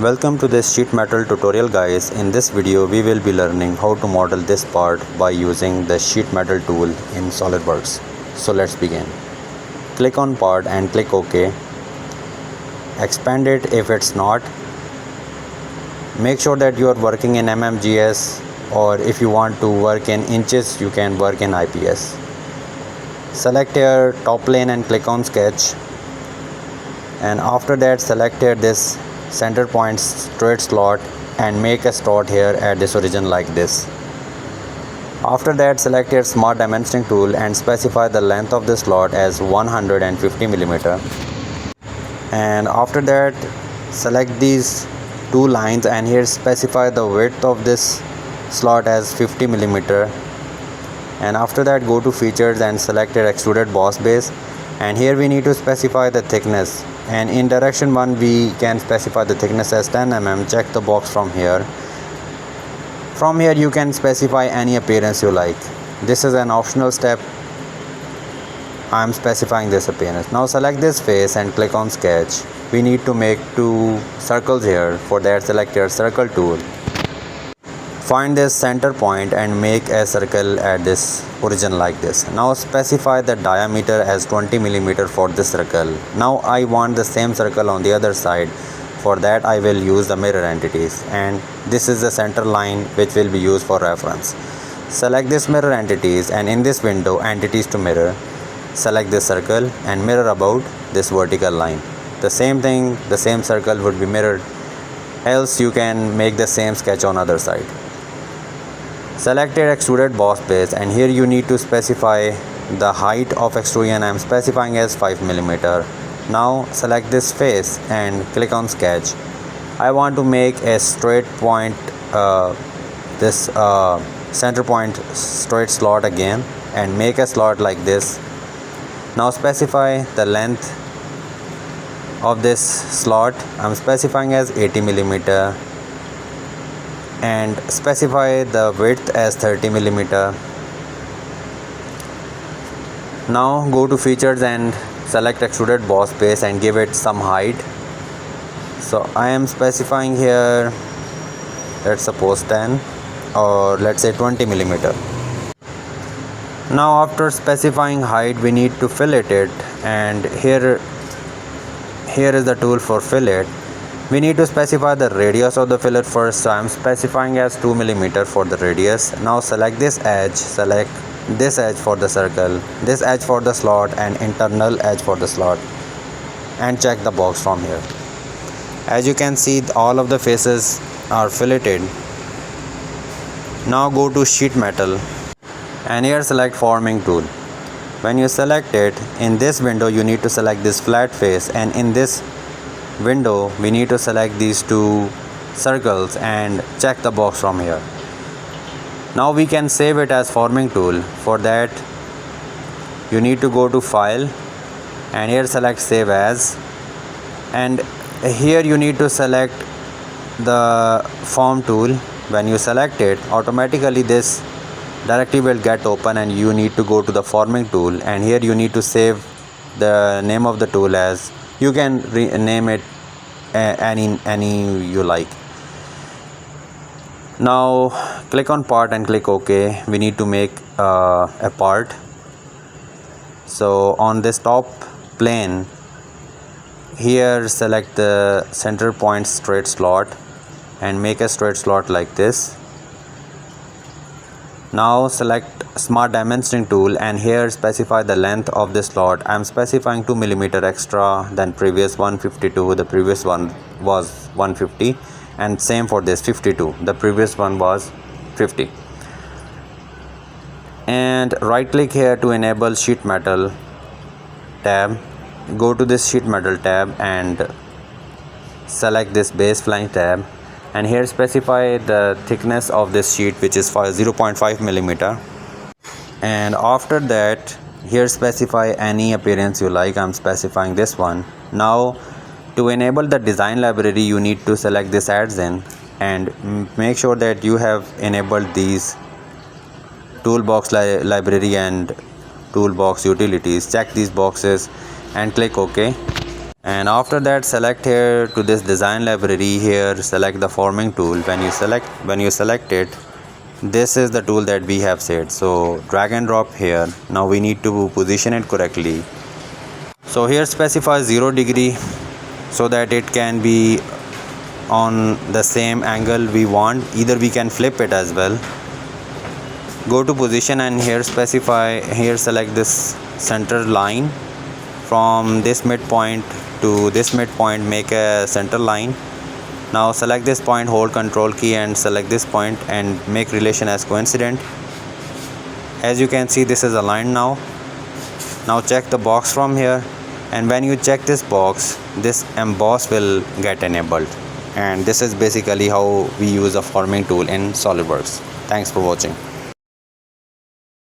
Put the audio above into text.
Welcome to this sheet metal tutorial guys. In this video we will be learning how to model this part by using the sheet metal tool in SOLIDWORKS. So let's begin. Click on part and click OK. Expand it if it's not. Make sure that you are working in mmgs, or if you want to work in inches you can work in IPS. Select your top plane and click on sketch, and after that select here this center point straight slot and make a slot here at this origin like this. After that select your smart dimensioning tool and specify the length of the slot as 150 millimeter. And after that select these two lines and here specify the width of this slot as 50 millimeter. And after that go to features and select your extruded boss base, and here we need to specify the thickness, and in direction 1 we can specify the thickness as 10 mm. Check the box from here. From here you can specify any appearance you like. This is an optional step. I am specifying this appearance. Now select this face and click on sketch. We need to make two circles here. For that select your circle tool. Find this center point and make a circle at this origin like this. Now specify the diameter as 20 millimeter for this circle. Now I want the same circle on the other side. For that I will use the mirror entities, and this is the center line which will be used for reference. Select this mirror entities, and in this window entities to mirror, select this circle and mirror about this vertical line. The same thing, the same circle would be mirrored, else you can make the same sketch on other side. Select your extruded boss base, and here you need to specify the height of extrusion. I am specifying as 5 millimeter. Now select this face and click on sketch. I want to make a straight point, this center point straight slot again, and make a slot like this. Now specify the length of this slot. I am specifying as 80 millimeter. And specify the width as 30 millimeter. Now go to features and select extruded boss base and give it some height. So I am specifying here, let's suppose 10 or let's say 20 millimeter. Now after specifying height we need to fillet it, and here is the tool for fillet. We need to specify the radius of the fillet first, so I am specifying as 2 millimeter for the radius. Now select this edge, select this edge for the circle, this edge for the slot, and internal edge for the slot, and check the box from here. As you can see, all of the faces are filleted. Now go to sheet metal and here select forming tool. When you select it, in this window you need to select this flat face, and in this window we need to select these two circles and check the box from here. Now we can save it as forming tool. For that you need to go to file and here select save as, and here you need to select the form tool. When you select it, automatically this directory will get open and you need to go to the forming tool, and here you need to save the name of the tool as, you can rename it any you like. Now click on part and click OK. We need to make a part. So on this top plane here select the center point straight slot and make a straight slot like this. Now select smart dimensioning tool and here specify the length of this slot. I am specifying 2 millimeter extra than previous 152. The previous one was 150, and same for this 52. The previous one was 50. And right click here to enable sheet metal tab. Go to this sheet metal tab and select this base flange tab, and here specify the thickness of this sheet, which is 0.5 millimeter. And after that here specify any appearance you like. I'm specifying this one. Now to enable the design library you need to select this adds in and make sure that you have enabled these toolbox library and toolbox utilities. Check these boxes and click OK. And after that, select here to this design library. Here select the forming tool. When you select it, this is the tool that we have set. So drag and drop here. Now we need to position it correctly. So here specify 0 degree so that it can be on the same angle we want. Either we can flip it as well. Go to position and here specify, here select this center line. From this midpoint to this midpoint, make a center line. Now select this point, hold control key and select this point and make relation as coincident. As you can see, this is aligned now. Now check the box from here, and when you check this box, this emboss will get enabled. And this is basically how we use a forming tool in SOLIDWORKS. Thanks for watching.